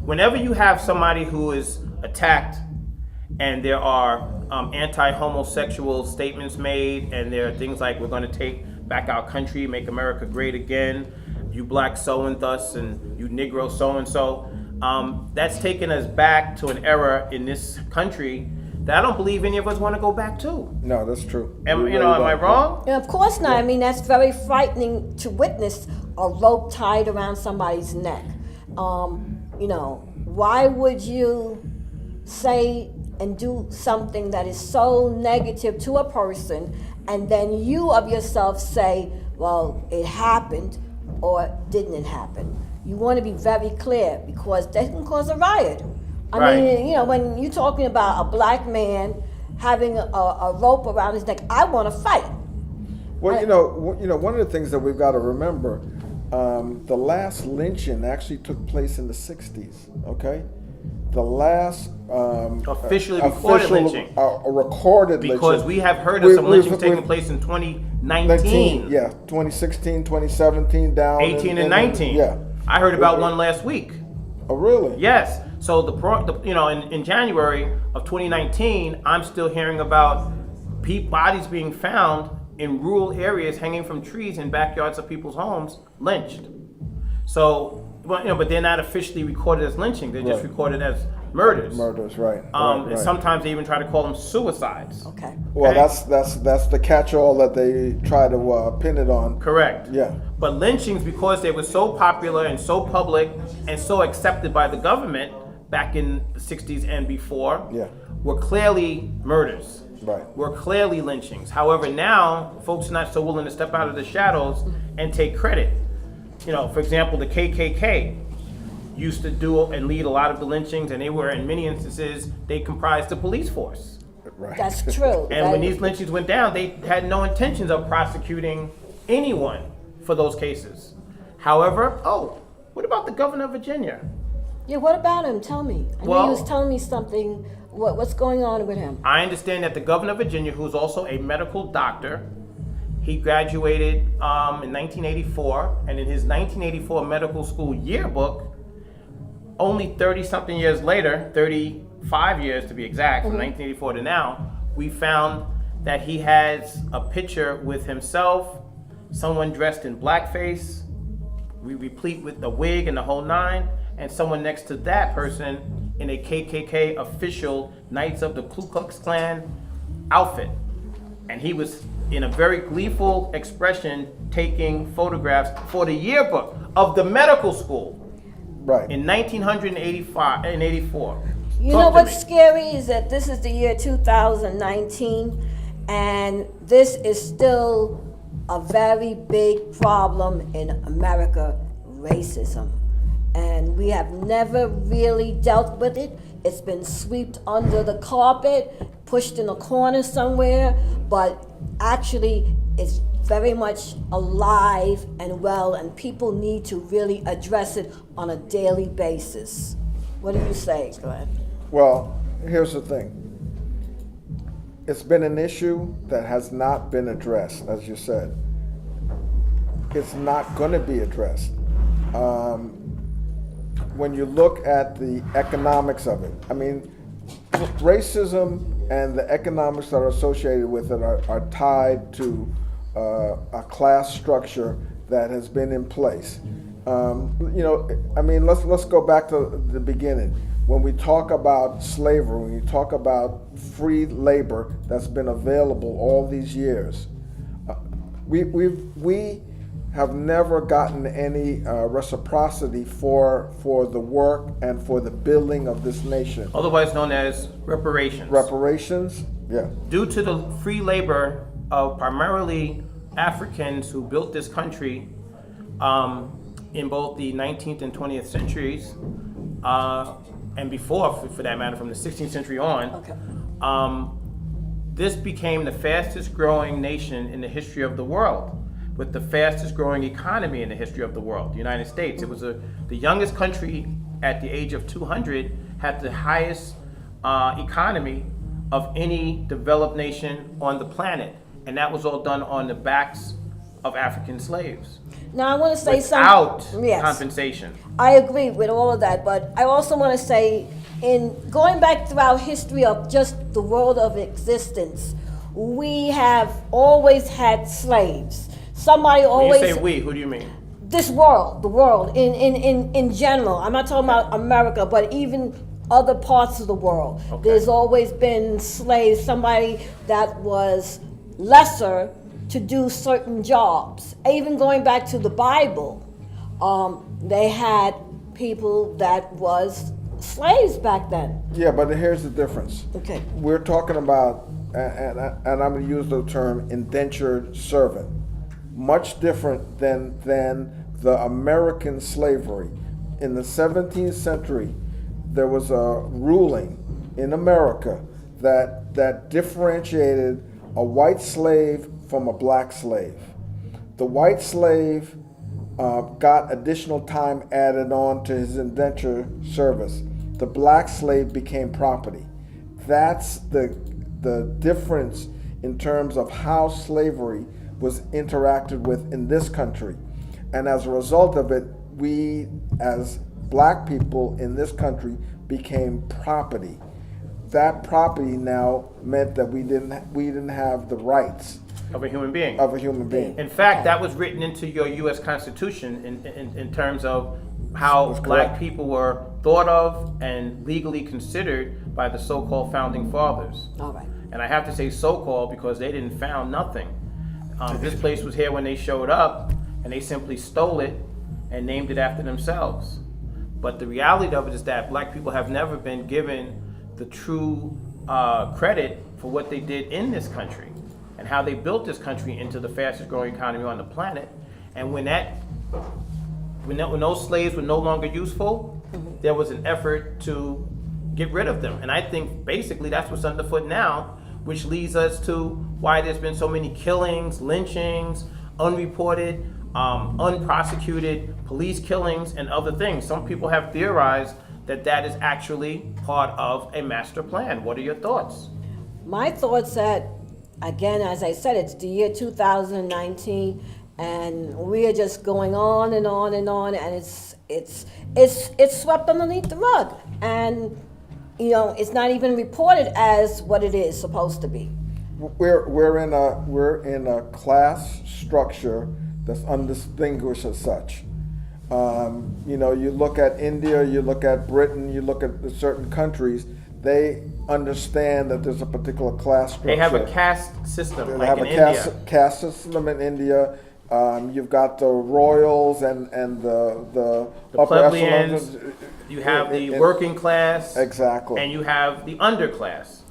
whenever you have somebody who is attacked and there are anti-homosexual statements made, and there are things like, we're going to take back our country, make America great again, you black so and thus, and you Negro so and so, that's taken us back to an era in this country that I don't believe any of us want to go back to. No, that's true. Am I wrong? And of course not. I mean, that's very frightening to witness a rope tied around somebody's neck. Why would you say and do something that is so negative to a person, and then you of yourself say, well, it happened, or didn't it happen? You want to be very clear, because that can cause a riot. I mean, when you're talking about a black man having a rope around his neck, I want to fight. Well, one of the things that we've got to remember, the last lynching actually took place in the 60s, okay? The last officially recorded lynching. Recorded lynching. Because we have heard of some lynchings taking place in 2019. 2016, 2017, down 18 and 19. Yeah. I heard about one last week. Oh, really? Yes. So in January of 2019, I'm still hearing about bodies being found in rural areas, hanging from trees in backyards of people's homes, lynched. So, but they're not officially recorded as lynching. They're just recorded as murders. Murders, right. And sometimes they even try to call them suicides. Okay. Well, that's the catch-all that they try to pin it on. Correct. Yeah. But lynchings, because they were so popular and so public and so accepted by the government back in the 60s and before, were clearly murders. Right. Were clearly lynchings. However, now folks are not so willing to step out of the shadows and take credit. For example, the KKK used to do and lead a lot of the lynchings, and they were, in many instances, they comprised the police force. Right. That's true. And when these lynchings went down, they had no intentions of prosecuting anyone for those cases. However, what about the governor of Virginia? Yeah, what about him? Tell me. I know he was telling me something. What's going on with him? I understand that the governor of Virginia, who's also a medical doctor, he graduated in 1984, and in his 1984 medical school yearbook, only 30-something years later, 35 years to be exact, from 1984 to now, we found that he has a picture with himself, someone dressed in blackface, replete with the wig and the whole nine, and someone next to that person in a KKK official Knights of the Ku Klux Klan outfit. And he was in a very gleeful expression taking photographs for the yearbook of the medical school in 1985 and 84. You know what's scary is that this is the year 2019, and this is still a very big problem in America, racism. And we have never really dealt with it. It's been swept under the carpet, pushed in a corner somewhere, but actually it's very much alive and well, and people need to really address it on a daily basis. What do you say, Glenn? Well, here's the thing. It's been an issue that has not been addressed, as you said. It's not going to be addressed. When you look at the economics of it, I mean, racism and the economics that are associated with it are tied to a class structure that has been in place. Let's go back to the beginning. When we talk about slavery, when you talk about free labor that's been available all these years, we have never gotten any reciprocity for the work and for the building of this nation. Otherwise known as reparations. Reparations, yeah. Due to the free labor of primarily Africans who built this country in both the 19th and 20th centuries, and before, for that matter, from the 16th century on, this became the fastest growing nation in the history of the world, with the fastest growing economy in the history of the world, the United States. It was the youngest country at the age of 200, had the highest economy of any developed nation on the planet. And that was all done on the backs of African slaves Now, I want to say without something. Yes. compensation. I agree with all of that, but I also want to say, in going back throughout history of just the world of existence, we have always had slaves. Somebody When always. you say we, who do you mean? This world, the world in general. I'm not talking about America, but even other parts of the world. Okay. There's always been slaves, somebody that was lesser to do certain jobs. Even going back to the Bible, they had people that was slaves back then. Yeah, but here's the difference. Okay. We're talking about, and I'm going to use the term indentured servant, much different than the American slavery. In the 17th century, there was a ruling in America that differentiated a white slave from a black slave. The white slave got additional time added on to his indenture service. The black slave became property. That's the difference in terms of how slavery was interacted with in this country. And as a result of it, we as black people in this country became property. That property now meant that we didn't have the rights Of a human being. of a human being. In fact, that was written into your U.S. Constitution in terms of how That's black correct. people were thought of and legally considered by the so-called founding fathers. All right. And I have to say so-called because they didn't found nothing. This place was here when they showed up, and they simply stole it and named it after themselves. But the reality of it is that black people have never been given the true credit for what they did in this country and how they built this country into the fastest growing economy on the planet. And when those slaves were no longer useful, there was an effort to get rid of them. And I think basically that's what's underfoot now, which leads us to why there's been so many killings, lynchings, unreported, unprosecuted police killings, and other things. Some people have theorized that is actually part of a master plan. What are your thoughts? My thoughts that, again, as I said, it's the year 2019, and we are just going on and on and on, and it's swept underneath the rug, and it's not even reported as what it is supposed to be. We're in a class structure that's undistinguished as such. You look at India, you look at Britain, you look at certain countries, they understand that there's a particular class structure. They have a caste system, They like have in a India. caste system in India. You've got the royals and the upper plebeians, echelons. You have the working class, Exactly. and you have the underclass.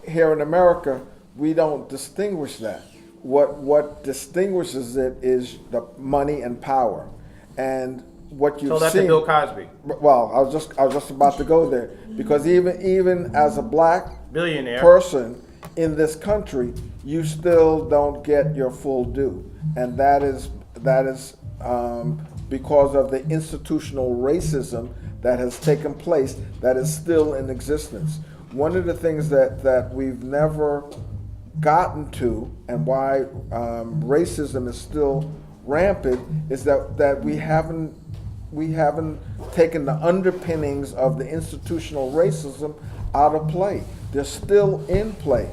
Here in America, we don't distinguish that. What distinguishes it is the money and power, and what you've So that's seen. Bill Cosby, Well, I was just about to go there, because even as a black billionaire. person in this country, you still don't get your full due, and that is because of the institutional racism that has taken place, that is still in existence. One of the things that we've never gotten to, and why racism is still rampant, is that we haven't taken the underpinnings of the institutional racism out of play. They're still in play.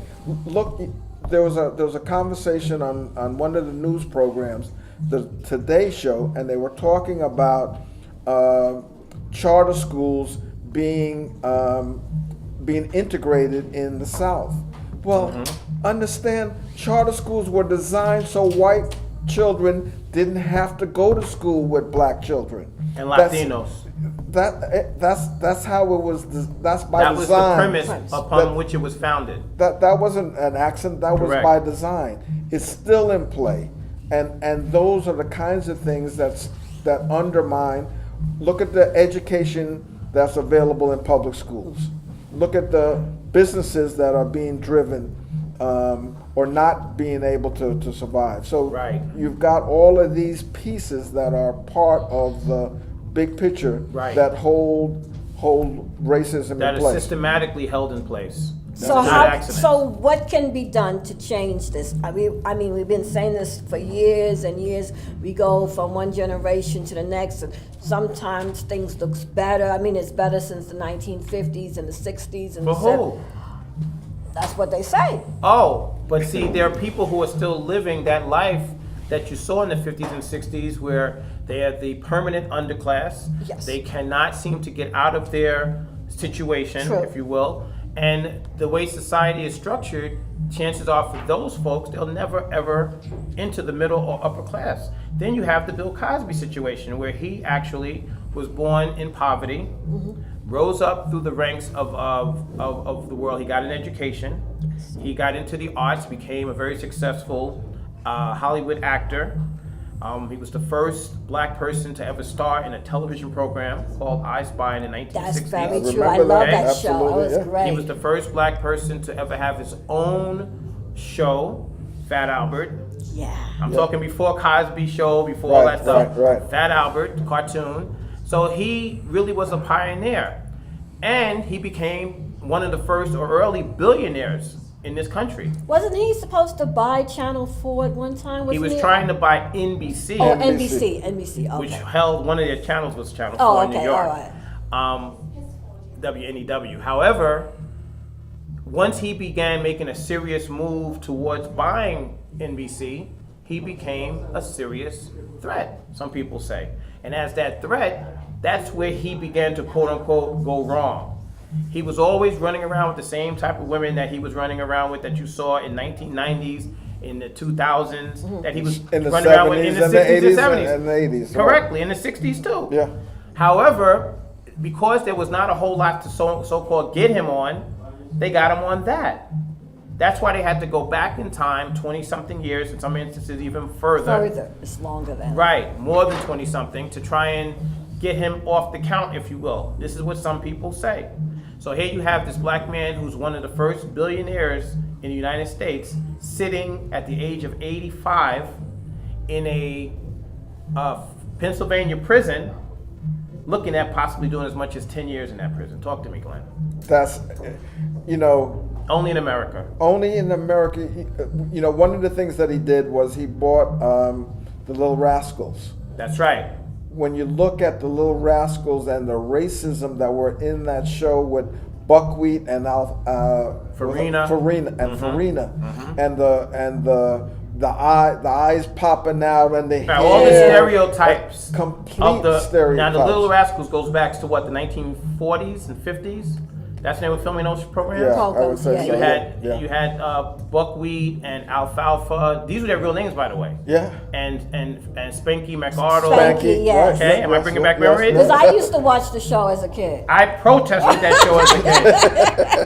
Look, there was a conversation on one of the news programs, the Today Show, and they were talking about charter schools being integrated in the South. Well, understand, charter schools were designed so white children didn't have to go to school with black children. And Latinos. That's how it was. That's by That was the design. premise upon which it was founded. That wasn't an accident. That was Correct. by design. It's still in play, and those are the kinds of things that undermine. Look at the education that's available in public schools. Look at the businesses that are being driven or not being able to survive. So Right. you've got all of these pieces that are part of the big picture Right. that hold racism That in is place. systematically held in place. So not how? accidents. So what can be done to change this? I mean, we've been saying this for years and years. We go from one generation to the next, and sometimes things looks better. I mean, it's better since the 1950s and the 60s and For the who? That's what they say. Oh, but see, there are people who are still living that life that you saw in the 50s and 60s where they are the permanent underclass. Yes. They cannot seem to get out of their situation, True. if you will. And the way society is structured, chances are for those folks, they'll never ever enter the middle or upper class. Then you have the Bill Cosby situation where he actually was born in poverty, rose up through the ranks of the world. He got an education. He got into the arts, became a very successful Hollywood actor. He was the first black person to ever star in a television program called I Spy in the 1960s. That's very I true. I remember love that. that show. It Absolutely, was yeah. great. He was the first black person to ever have his own show, Fat Albert. Yeah. I'm talking before Cosby Show, before all Right, that stuff. right. Fat Albert, the cartoon. So he really was a pioneer. And he became one of the first or early billionaires in this country. Wasn't he supposed to buy Channel 4 at one time? He Wasn't was trying to buy NBC, Oh, NBC. NBC. Okay. which held one of their channels was Channel 4 Oh, in New okay, York. all right. WNEW. However, once he began making a serious move towards buying NBC, he became a serious threat, some people say. And as that threat, that's where he began to quote unquote go wrong. He was always running around with the same type of women that he was running around with that you saw in 1990s, in the 2000s, that he was In the running around with in the 70s and the 60s and 80s 70s. and the 80s, right. Correctly, in the 60s too. Yeah. However, because there was not a whole lot to so-called get him on, they got him on that. That's why they had to go back in time 20-something years, in some instances even Further. It's longer than. Right, more than 20-something, to try and get him off the count, if you will. This is what some people say. So here you have this black man who's one of the first billionaires in the United States, sitting at the age of 85 in a Pennsylvania prison, looking at possibly doing as much as 10 years in that prison. Talk to me, Glenn. That's, you know, Only in America. only in America. You know, one of the things that he did was he bought the Little Rascals. That's right. When you look at the Little Rascals and the racism that were in that show with Buckwheat and Farina. Farina, and the eyes popping out and the Now, all the hair, stereotypes complete of the stereotypes. Now, the Little Rascals goes back to what, the 1940s and 50s? That's when they were filming those programs. Yeah, I would say Yeah, so. You had Buckwheat and Alfalfa. These were their real names, by the way. Yeah. And Spanky McArdle. Spanky, yes. Okay, am I bringing back yes, memories? Because I used to watch the show as a kid. I protested that show as a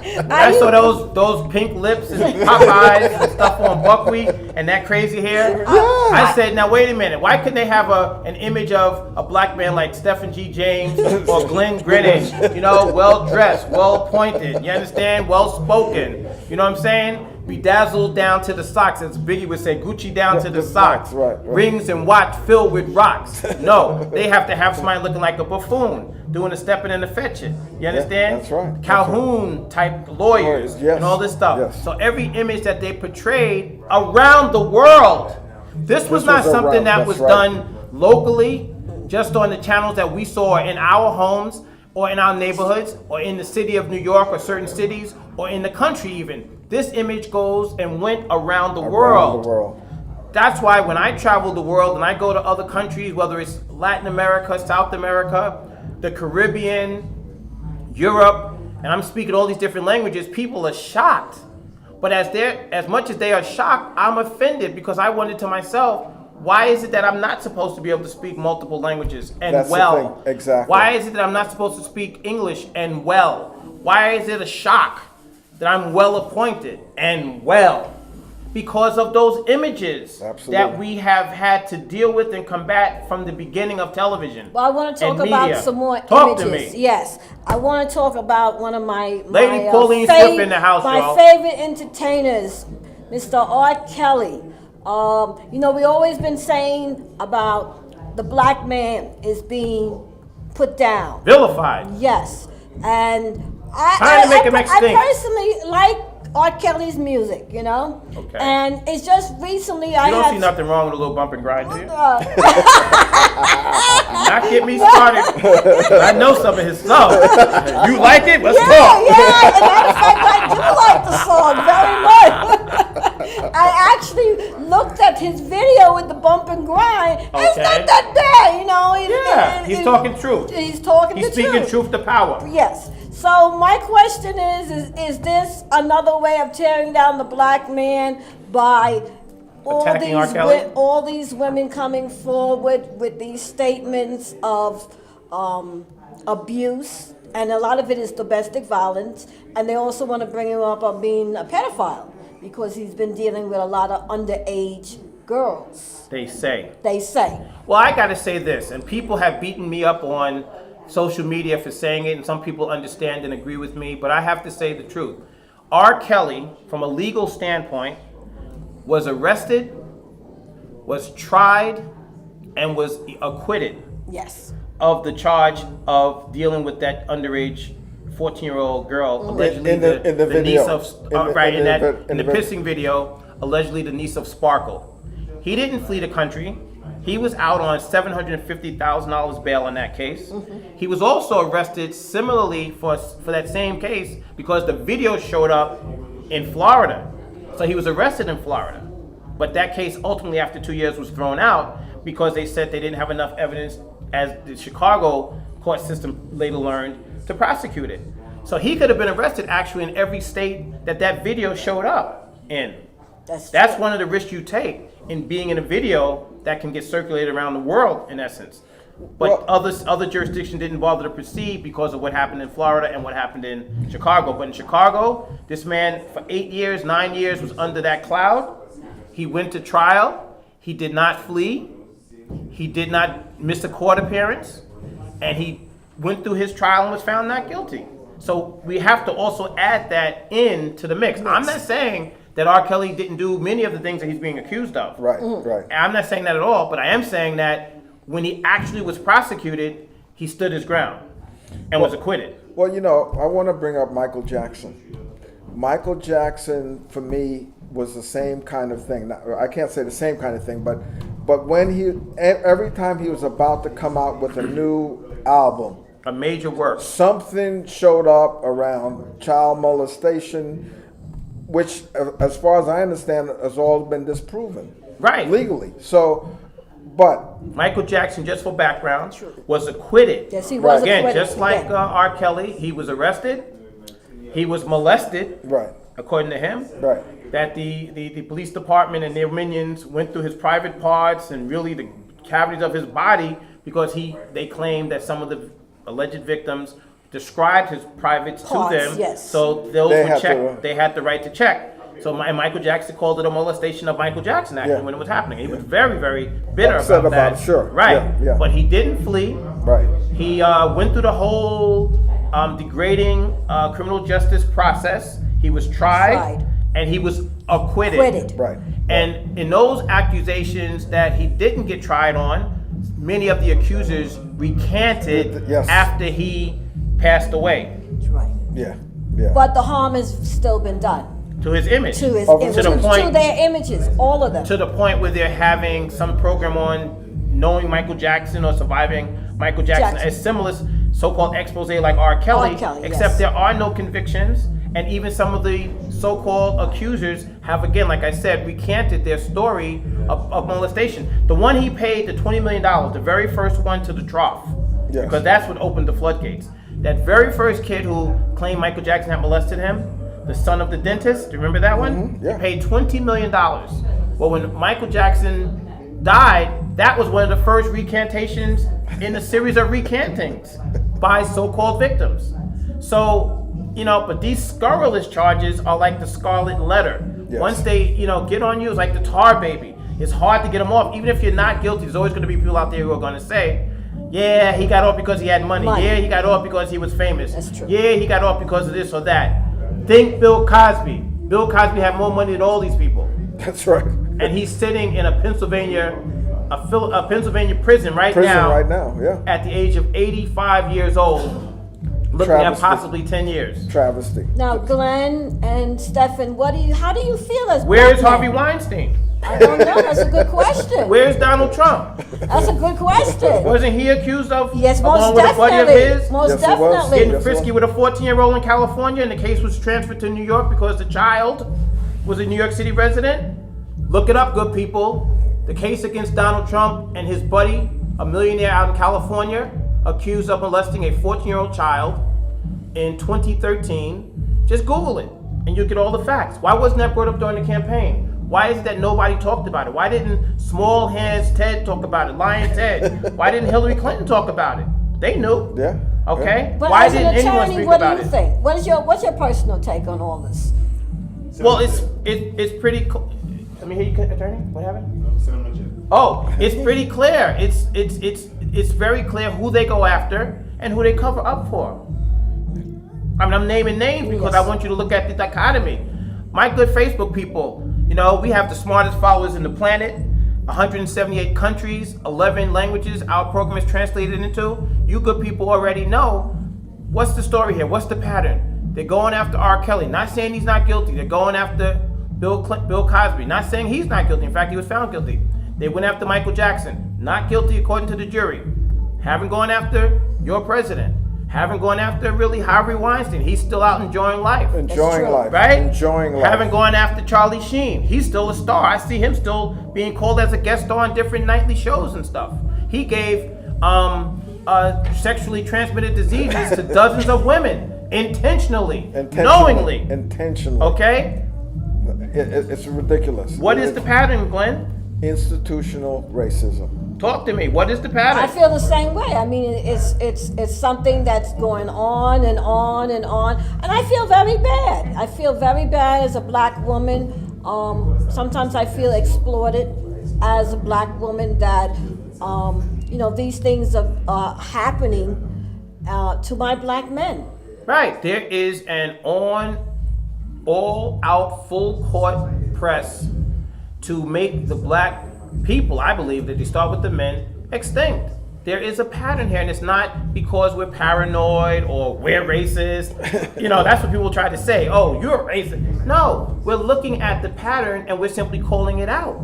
kid. When I saw those pink lips and pop eyes and stuff on Buckwheat and that crazy hair. I said, now wait a minute. Why couldn't they have an image of a black man like Stephen G. James or Glenn Greenwich? You know, well dressed, well pointed. You understand? Well spoken. You know what I'm saying? Bedazzled down to the socks, as Biggie would say, Gucci down to the socks. Right. Rings and watch filled with rocks. No, they have to have somebody looking like a buffoon, doing the stepping and the fetching. You understand? that's right. That's Calhoun type lawyers Yes. and all this stuff. Yes. So every image that they portrayed around the world, this was not was something around, that that's was right. done locally, just on the channels that we saw in our homes or in our neighborhoods or in the city of New York or certain cities or in the country even. This image goes and went around the world. Around the world. That's why when I travel the world and I go to other countries, whether it's Latin America, South America, the Caribbean, Europe, and I'm speaking all these different languages, people are shocked. But as much as they are shocked, I'm offended because I wondered to myself, why is it that I'm not supposed to be able to speak multiple languages and That's the well? thing, exactly. Why is it that I'm not supposed to speak English and well? Why is it a shock that I'm well appointed and well? Because of those images Absolutely. that we have had to deal with and combat from the beginning of television. Well, I want to talk and about media. some more Talk to images. me. Yes, I want to talk about one of my Lady my, Pauline Smith in the house, my y'all. favorite entertainers, Mr. R. Kelly. You know, we always been saying about the black man is being put down. Vilified. Yes, and Trying to make him extinct. I personally like R. Kelly's music, you know? Okay. And it's just recently You I don't had... see nothing wrong with a little bump and grind, do you? Uh, Not get me started. I know some of his stuff. You like it? Let's yeah, talk. yeah. As a matter of fact, I do like the song very much. I actually looked at his video with the bump and grind. It's Okay. not that bad, you know? Yeah, he's talking truth. He's talking He's the speaking truth. truth to power. Yes. So my question is this another way of tearing down the black man by Attacking R. Kelly? all these women coming forward with these statements of abuse, and a lot of it is domestic violence, and they also want to bring him up on being a pedophile because he's been dealing with a lot of underage girls, They say. they say. Well, I got to say this, and people have beaten me up on social media for saying it, and some people understand and agree with me, but I have to say the truth. R. Kelly, from a legal standpoint, was arrested, was tried, and was acquitted Yes. of the charge of dealing with that underage 14-year-old girl, allegedly In the the video. niece of in the pissing video, allegedly the niece of Sparkle. He didn't flee the country. He was out on $750,000 bail in that case. He was also arrested similarly for that same case because the video showed up in Florida. So he was arrested in Florida. But that case ultimately after 2 years was thrown out because they said they didn't have enough evidence, as the Chicago court system later learned, to prosecute it. So he could have been arrested actually in every state that video showed up in. That's one of the risks you take in being in a video that can get circulated around the world, in essence. But other jurisdictions didn't bother to proceed because of what happened in Florida and what happened in Chicago. But in Chicago, this man for 9 years was under that cloud. He went to trial. He did not flee. He did not miss a court appearance. And he went through his trial and was found not guilty. So we have to also add that into the mix. I'm not saying that R. Kelly didn't do many of the things that he's being accused of. Right, right. I'm not saying that at all, but I am saying that when he actually was prosecuted, he stood his ground and was acquitted. Well, you know, I want to bring up Michael Jackson. Michael Jackson, for me, was the same kind of thing. I can't say the same kind of thing, but when every time he was about to come out with a new album, A major work. something showed up around child molestation, which, as far as I understand, has all been disproven. Right. Legally. So, but Michael Jackson, just for background, was acquitted. Yes, he was Again, acquitted. just like R. Kelly, he was arrested. He was molested, right, according to him. right. That the police department and their minions went through his private parts and really the cavities of his body because they claimed that some of the alleged victims described his privates Parts, to them. yes. So those They were had checked. to- They had the right to check. So Michael Jackson called it a molestation of Michael Jackson actually Yeah. when it was happening. He was very, very bitter Upset about that. about it, sure. Right. Yeah, yeah. But he didn't flee. Right. He went through the whole degrading criminal justice process. He was tried. And he was acquitted. Right. And in those accusations that he didn't get tried on, many of the accusers recanted Yes. after he passed away. Right. Yeah. Yeah. But the harm has still been done To his image. to his To the images, point- to their images, all of them. To the point where they're having some program on knowing Michael Jackson or surviving Michael Jackson. Jackson. A similar so-called expose like R. Kelly, R. Kelly, except yes. there are no convictions. And even some of the so-called accusers have, again, like I said, recanted their story of molestation. The one he paid, the $20 million, the very first one to the trough, Yes. because that's what opened the floodgates. That very first kid who claimed Michael Jackson had molested him, the son of the dentist, do you remember that one? yeah. He paid $20 million. Well, when Michael Jackson died, that was one of the first recantations in a series of recantings by so-called victims. So, but these scurrilous charges are like the scarlet letter. Yes. Once they, get on you, it's like the tar baby. It's hard to get them off. Even if you're not guilty, there's always going to be people out there who are going to say, yeah, he got off because he had money. Yeah, he got off because he was famous. That's true. Yeah, he got off because of this or that. Think Bill Cosby. Bill Cosby had more money than all these people. That's right. And he's sitting in a Pennsylvania prison right Prison now right now. Yeah. at the age of 85 years old looking at Travesty. possibly 10 years. Travesty. Now, Glenn and Stefan, how do you feel as Where is black Harvey men? Weinstein? I don't know. That's a good question. Where's Donald Trump? That's a good question. Wasn't he accused of, Yes, along most with a buddy of definitely. his, Most Yes, he was. definitely. getting Yes, frisky with a 14-year-old in California, and the case was transferred to New York because the child was a New York City resident? Look it up, good people. The case against Donald Trump and his buddy, a millionaire out in California, accused of molesting a 14-year-old child in 2013. Just Google it, and you'll get all the facts. Why wasn't that brought up during the campaign? Why is it that nobody talked about it? Why didn't Small Hands Ted talk about it? Lion Ted? Why didn't Hillary Clinton talk about it? They knew. Yeah. Okay? But Why as an didn't anyone attorney, speak what do about you it? think? What's your personal take on all this? Well, it's pretty. Let me hear you, attorney. What happened? Oh, it's pretty clear. It's very clear who they go after and who they cover up for. I mean, I'm naming names because Yes. I want you to look at the dichotomy. My good Facebook people, you know, we have the smartest followers in the planet. 178 countries, 11 languages our program is translated into. You good people already know what's the story here. What's the pattern? They're going after R. Kelly, not saying he's not guilty. They're going after Bill Cosby, not saying he's not guilty. In fact, he was found guilty. They went after Michael Jackson, not guilty according to the jury. Haven't gone after your president. Haven't gone after really Harvey Weinstein. He's still out enjoying life. Enjoying true. life. Right? Enjoying life. Haven't gone after Charlie Sheen. He's still a star. I see him still being called as a guest star on different nightly shows and stuff. He gave sexually transmitted diseases to dozens of women intentionally, knowingly. Intentionally. Okay? It's ridiculous. What is the pattern, Glenn? Institutional racism. Talk to me. What is the I pattern? feel the same way. I mean, it's something that's going on and on and on, and I feel very bad. I feel very bad as a black woman. Sometimes I feel exploited as a black woman that these things are happening to my black men. Right. There is an all-out full court press to make the black people, I believe that they start with the men, extinct. There is a pattern here, and it's not because we're paranoid or we're racist. You know, that's what people try to say. Oh, you're racist. No, we're looking at the pattern and we're simply calling it out.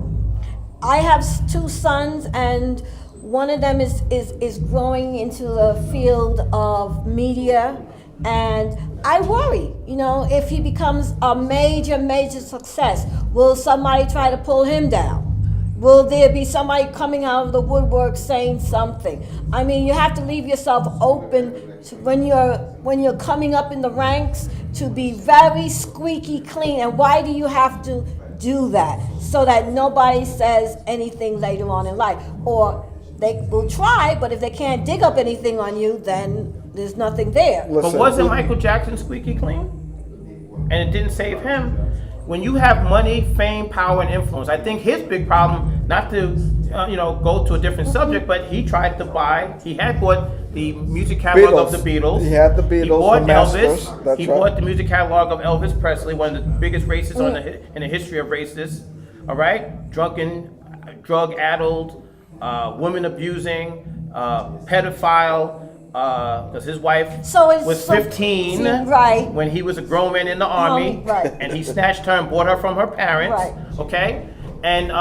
I have two sons, and one of them is growing into the field of media, and I worry, if he becomes a major success, will somebody try to pull him down? Will there be somebody coming out of the woodwork saying something? I mean, you have to leave yourself open to, when you're coming up in the ranks, to be very squeaky clean. And why do you have to do that? So that nobody says anything later on in life. Or they will try, but if they can't dig up anything on you, then there's nothing there. But wasn't Michael Jackson squeaky clean? And it didn't save him. When you have money, fame, power, and influence, I think his big problem, not to go to a different subject, but he had bought the music catalog of the Beatles. He had the Beatles, He bought the Masters, Elvis. that's He right. bought the music catalog of Elvis Presley, one of the biggest racists in the history of racists. All right, drunken, drug-addled, women abusing, pedophile. Because his wife was 15 right. when he was a grown man in the army, right. and he snatched her and bought her from her parents. Right. Okay, and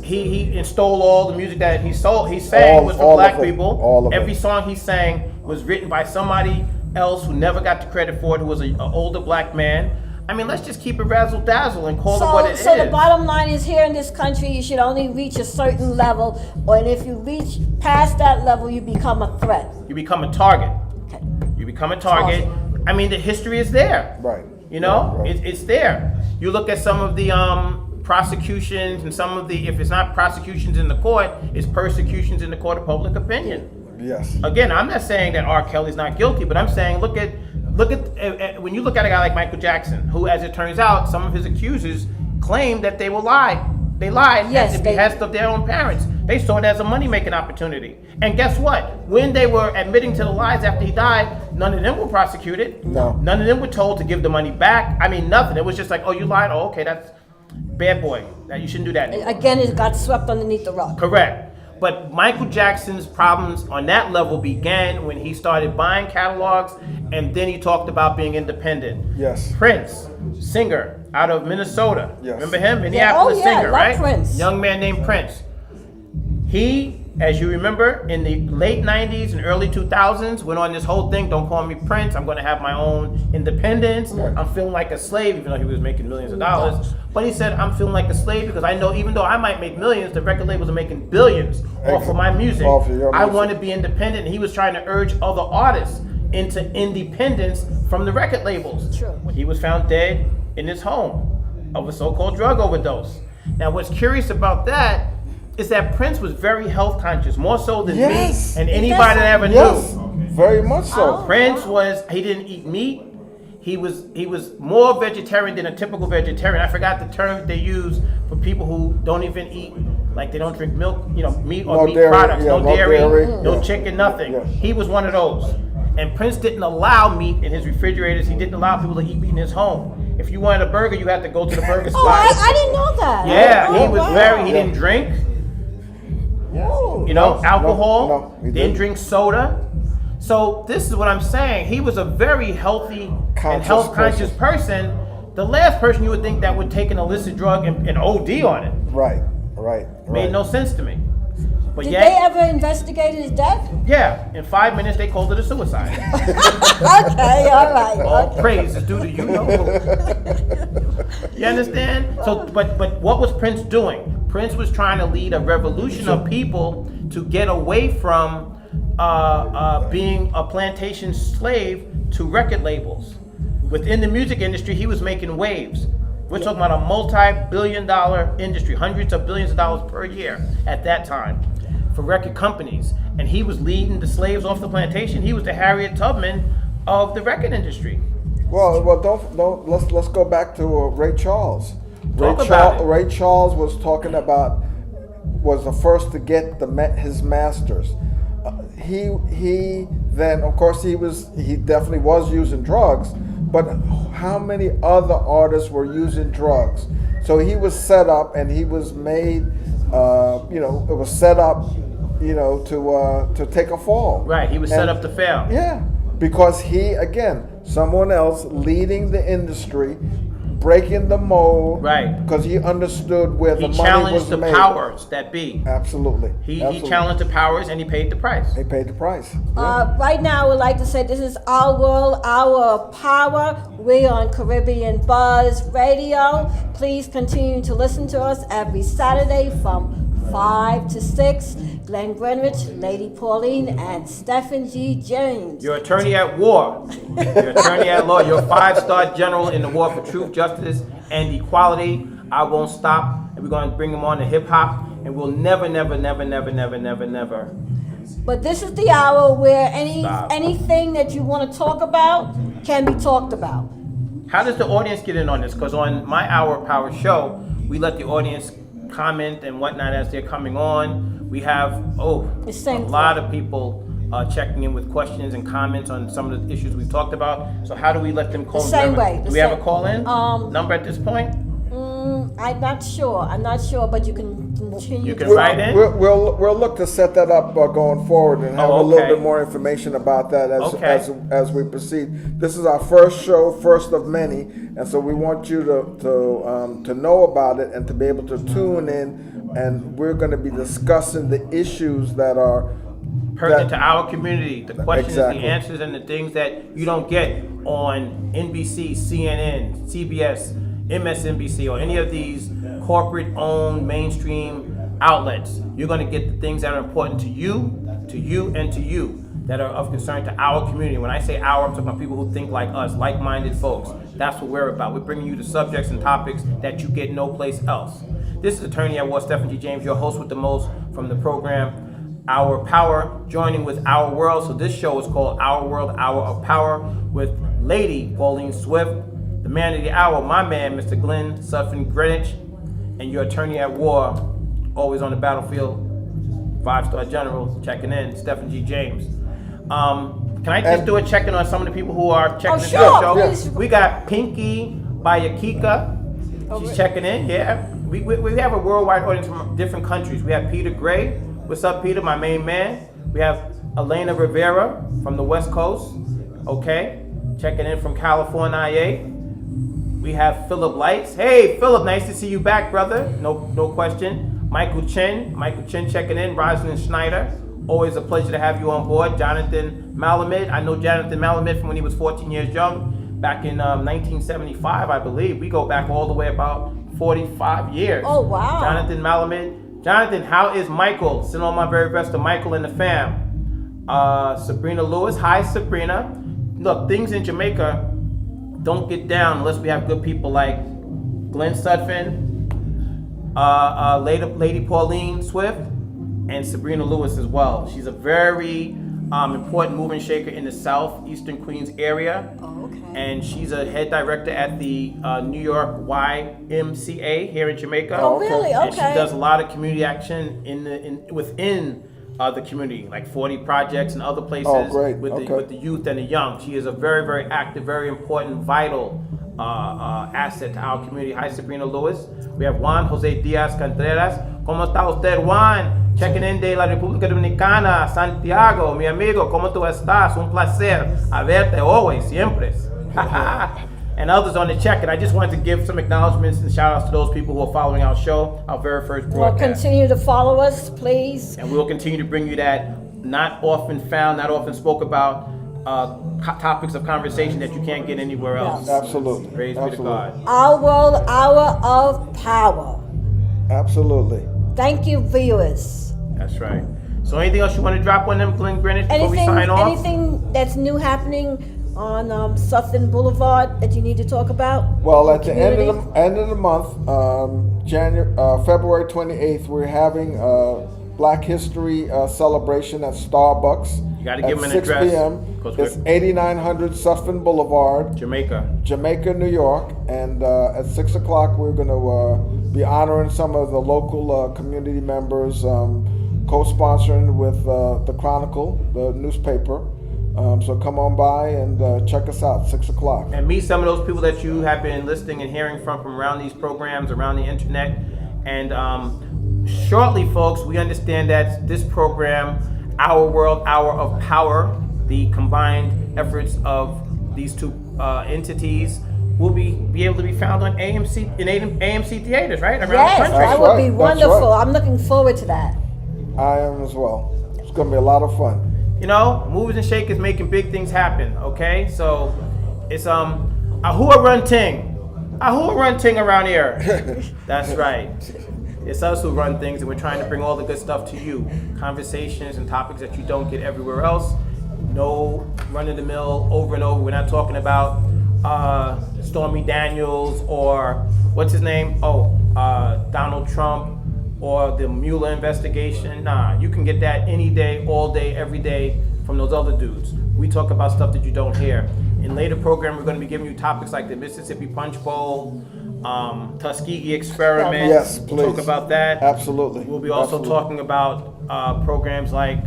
he stole all the music that he sang was for all black of it. people. All of Every it. song he sang was written by somebody else who never got the credit for it, who was an older black man. I mean, let's just keep it razzle dazzle and call it what it is. So the bottom line is, here in this country, you should only reach a certain level, and if you reach past that level, you become a threat. You become a target. Okay. You become a target. I mean, the history is there. Right. You know, Right. it's there. You look at some of the prosecutions and some of the, if it's not prosecutions in the court, it's persecutions in the court of public opinion. Yes. Again, I'm not saying that R. Kelly's not guilty, but I'm saying look at when you look at a guy like Michael Jackson, who, as it turns out, some of his accusers claim that they lied. They lied Yes, at the behest of their own parents. They saw it as a money-making opportunity. And guess what? When they were admitting to the lies after he died, none of them were prosecuted. No. None of them were told to give the money back. I mean, nothing. It was just like, oh, you lied? Oh, okay, that's bad boy. That you shouldn't do that anymore. Again, it got swept underneath the rug. Correct. But Michael Jackson's problems on that level began when he started buying catalogs, and then he talked about being independent. Yes. Prince, singer out of Minnesota. Yes. Remember him? Minneapolis Oh, yeah, singer, love right? Prince. Young man named Prince. He, as you remember, in the late 90s and early 2000s, went on this whole thing, don't call me Prince, I'm going to have my own independence. Right. I'm feeling like a slave, even though he was making millions of dollars. But he said, I'm feeling like a slave because I know even though I might make millions, the record labels are making billions off of my music. Off of your I music. want to be independent. And he was trying to urge other artists into independence from the record labels. True. He was found dead in his home of a so-called drug overdose. Now, what's curious about that is that Prince was very health conscious, more so than Yes. me and anybody that ever Yes, knew. very much so. Prince he didn't eat meat. He was more vegetarian than a typical vegetarian. I forgot the term they use for people who don't even eat, like they don't drink milk, meat or No meat dairy, products, yeah, no no dairy, dairy, no yeah. chicken, nothing. Yeah. He was one of those. And Prince didn't allow meat in his refrigerators. He didn't allow people to eat meat in his home. If you wanted a burger, you had to go to the burger spot. Oh, I didn't know that. Yeah, Oh, he was wow. he didn't drink, Ooh. alcohol, no, he didn't didn't. drink soda. So this is what I'm saying. He was a very healthy and Conscious health conscious person. The last person you would think that would take an illicit drug and OD on it. Right. Made no sense to me. But Did yet, they ever investigate his death? yeah, in 5 minutes they called it a suicide. Okay, all right. All Okay. praise is due to you know who. You understand? So, but what was Prince doing? Prince was trying to lead a revolution of people to get away from being a plantation slave to record labels. Within the music industry, he was making waves. We're talking about a multi-billion-dollar industry, hundreds of billions of dollars per year at that time for record companies. And he was leading the slaves off the plantation. He was the Harriet Tubman of the record industry. Well, don't. Let's go back to Ray Charles. Talk about it. Ray Charles was the first to get his masters. He then, of course, he definitely was using drugs, but how many other artists were using drugs? So he was set up, and he was made. It was set up, to take a fall. Right, he was set up to fail. Yeah, because someone else leading the industry, breaking the mold. Right. Because he understood where He the money was challenged the made. powers that be. Absolutely. He Absolutely. challenged the powers and he paid the price. They paid the price. Right now, I would like to say this is our world, our power. We're on Caribbean Buzz Radio. Please continue to listen to us every Saturday from 5 to 6. Glenn Greenwich, Lady Pauline, and Stephen G. James. Your attorney at war, your attorney at law, your 5-star general in the war for truth, justice, and equality. I won't stop, and we're going to bring him on to hip hop, and we'll never. But this is the hour where Stop. anything that you want to talk about can be talked about. How does the audience get in on this? Because on my Hour of Power show, we let the audience comment and whatnot as they're coming on. We have a same lot of people checking in with questions and comments on some of the issues we've talked about. So how do we let them call in? same way, Do the we have a same- call in number at this point? I'm not sure, but you can continue. You can to- write in? We'll look to set that up going forward and have Oh, a little okay. bit more information about that Okay. as we proceed. This is our first show, first of many, and so we want you to know about it and to be able to tune in. And we're going to be discussing the issues that are Pertinent to our community, the questions, Exactly. the answers, and the things that you don't get on NBC, CNN, CBS, MSNBC, or any of these corporate-owned mainstream outlets. You're going to get the things that are important to you, and to you, that are of concern to our community. When I say our, I'm talking about people who think like us, like-minded folks. That's what we're about. We're bringing you the subjects and topics that you get no place else. This is Attorney at War, Stephen G. James, your host with the most from the program Our Power, joining with Our World. So this show is called Our World, Hour of Power, with Lady Pauline Swift, the man of the hour, my man, Mr. Glenn Sutphin Greenwich, and your attorney at war, always on the battlefield, 5-star general, checking in, Stephen G. James. Can I just do a check-in on some of the people who are checking into sure, the show? please. We got Pinky Bayakika. She's checking in, yeah. We have a worldwide audience from different countries. We have Peter Gray What's up, Peter, my main man? We have Elena Rivera from the West Coast, okay? Checking in from California. We have Philip Lights. Hey, Philip, nice to see you back, brother. No question. Michael Chin checking in. Rosalind Schneider, always a pleasure to have you on board. Jonathan Malamud. I know Jonathan Malamud from when he was 14 years young, back in 1975, I believe. We go back all the way about 45 years. Oh, wow. Jonathan Malamud. Jonathan, how is Michael? Send all my very best to Michael and the fam. Sabrina Lewis. Hi, Sabrina. Look, things in Jamaica don't get down unless we have good people like Glenn Sutphin, Lady Pauline Swift, and Sabrina Lewis as well. She's a very important mover and shaker in the southeastern Queens area. Oh, okay. And she's a head director at the New York YMCA here in Jamaica. Oh, really? And she Okay. does a lot of community action within the community, like 40 projects and other places Oh, great. with Okay. the youth and the young. She is a very, very active, very important, vital asset to our community. Hi, Sabrina Lewis. We have Juan Jose Diaz Contreras. ¿Cómo está usted, Juan? Checking in de la República Dominicana, Santiago, mi amigo, ¿cómo tú estás? Un placer a verte always, siempre. And others on the check. And I just wanted to give some acknowledgments and shout outs to those people who are following our show, our very first Well, broadcast. continue to follow us, please. And we'll continue to bring you that not often found, not often spoke about topics of conversation that you can't get anywhere else. Absolutely. Praise be to God. Our World Hour of Power. Absolutely. Thank you, viewers. That's right. So anything else you want to drop on them, Glenn Greenwich, before we Anything, sign off? anything that's new happening on Sutton Boulevard that you need to talk about? Well, at the end Community? of the month, February 28th, we're having a Black History celebration at Starbucks. You gotta at give 'em an 6 address, p.m. 'cause It's we're- 8900 Sutphin Boulevard, Jamaica. Jamaica, New York, and at 6 o'clock we're going to be honoring some of the local community members, co-sponsoring with the Chronicle, the newspaper. So come on by and check us out, 6 o'clock. And meet some of those people that you have been listening and hearing from around these programs, around the internet. And shortly, folks, we understand that this program, Our World Hour of Power, the combined efforts of these two entities, will be able to be found on AMC theaters, right? Around the Yes, country. that That's would right, be that's wonderful. right. I'm looking forward to that. I am as well. It's going to be a lot of fun. You know, movers and shakers making big things happen. Okay, so it's Ahua Run Ting, Ahua Run Ting around here. That's right. It's us who run things, and we're trying to bring all the good stuff to you. Conversations and topics that you don't get everywhere else. No run of the mill over and over. We're not talking about Stormy Daniels or what's his name? Donald Trump. Or the Mueller investigation. Nah, you can get that any day, all day, every day from those other dudes. We talk about stuff that you don't hear. In later program, we're going to be giving you topics like the Mississippi Punch Bowl, Tuskegee Experiment. Yes, We'll please. talk about that. Absolutely. We'll be also Absolutely. talking about programs like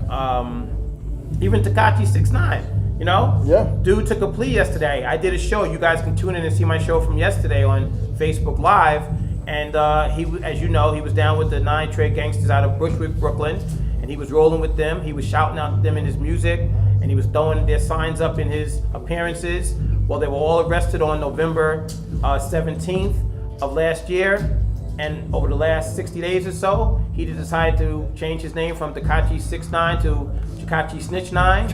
even Tekashi 6ix9ine. You know? Yeah. Dude took a plea yesterday. I did a show. You guys can tune in and see my show from yesterday on Facebook Live. And he, as you know, he was down with the 9 Trey Gangsters out of Bushwick, Brooklyn, and he was rolling with them. He was shouting out them in his music, and he was throwing their signs up in his appearances. Well, they were all arrested on November 17th of last year, and over the last 60 days or so, he decided to change his name from Tekashi 6ix9ine to Tekashi Snitch 9,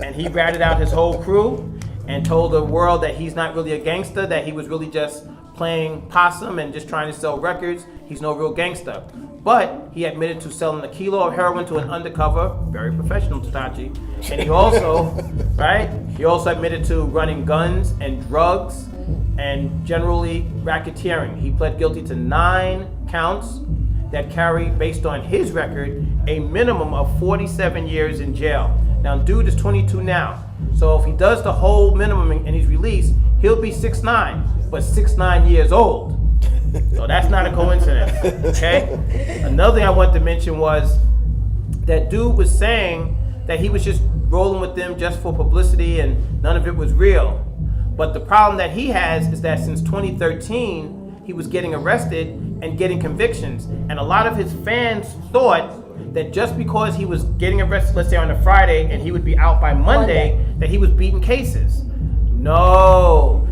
and he ratted out his whole crew and told the world that he's not really a gangster, that he was really just playing possum and just trying to sell records. He's no real gangster. But he admitted to selling a kilo of heroin to an undercover, very professional Tekashi. And he also, right? He also admitted to running guns and drugs and generally racketeering. He pled guilty to 9 counts that carry, based on his record, a minimum of 47 years in jail. Now, dude is 22 now. So if he does the whole minimum and he's released, he'll be 6'9", but 6'9" years old. So that's not a coincidence, okay? Another thing I wanted to mention was that dude was saying that he was just rolling with them just for publicity and none of it was real. But the problem that he has is that since 2013, he was getting arrested and getting convictions. And a lot of his fans thought that just because he was getting arrested, let's say on a Friday, and he would be out by Monday, that he was beating cases. No,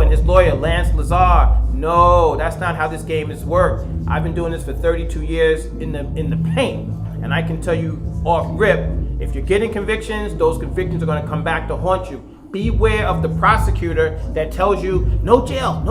and his lawyer, Lance Lazar, no, that's not how this game is worked. I've been doing this for 32 years in the paint, and I can tell you off rip, if you're getting convictions, those convictions are gonna come back to haunt you. Beware of the prosecutor that tells you, no jail,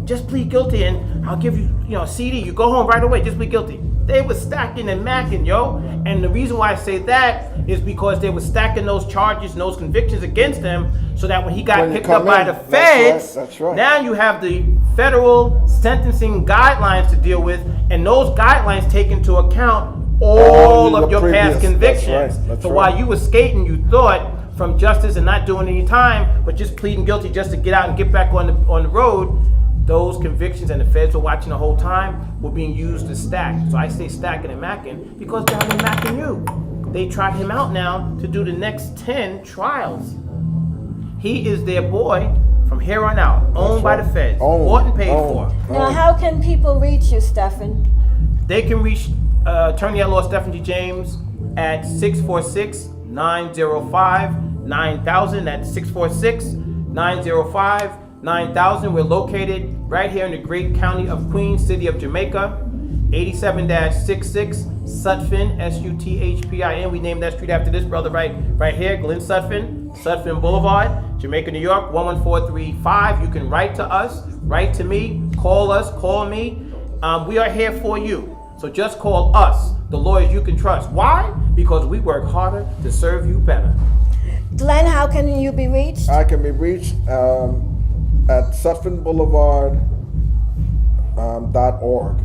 just plead guilty and I'll give you, a CD, you go home right away, just plead guilty. They were stacking and macking, yo. And the reason why I say that is because they were stacking those charges and those convictions against him so that when he got When you picked up come by in, the that's right, feds, that's right. now you have the federal sentencing guidelines to deal with, and those guidelines take into account all the of your past previous- convictions. that's So right. while you were skating, you thought from justice and not doing any time, but just pleading guilty just to get out and get back on the road, those convictions and the feds were watching the whole time were being used to stack. So I say stacking and macking because they're macking you. They tried him out now to do the next 10 trials. He is their boy from here on out, owned by the feds, bought and paid for. Now, how can people reach you, Stephan? They can reach Attorney at Law Stephan G. James at 646-905-9000. That's 646-905-9000. We're located right here in the great county of Queens, city of Jamaica, 87-66 Sutphin, Suthpin. We named that street after this brother right here, Glenn Sutphin Boulevard, Jamaica, New York, 11435. You can write to us, write to me, call us, call me. We are here for you. So just call us, the lawyers you can trust. Why? Because we work harder to serve you better. Glenn, how can you be reached? I can be reached at SutphinBoulevard.org.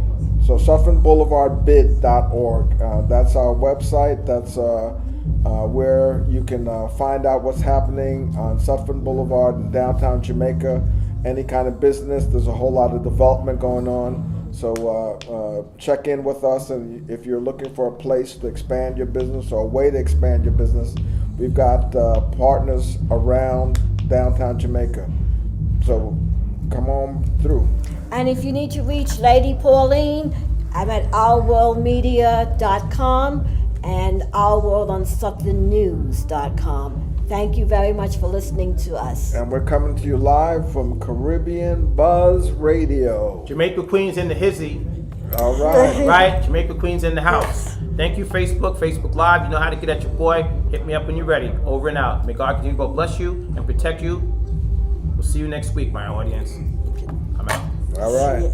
So SutphinBoulevardBid.org. That's our website. That's where you can find out what's happening on Sutphin Boulevard in downtown Jamaica. Any kind of business. There's a whole lot of development going on. So check in with us, and if you're looking for a place to expand your business or a way to expand your business, we've got partners around downtown Jamaica. So come on through. And if you need to reach Lady Pauline, I'm at ourworldmedia.com and ourworldonsutphinnews.com. Thank you very much for listening to us. And we're coming to you live from Caribbean Buzz Radio. Jamaica Queens in the hizzy. All right. Right? Jamaica Queens in the house. Thank you, Facebook Live. You know how to get at your boy. Hit me up when you're ready. Over and out. May God continue to bless you and protect you. We'll see you next week, my audience. I'm out. All right.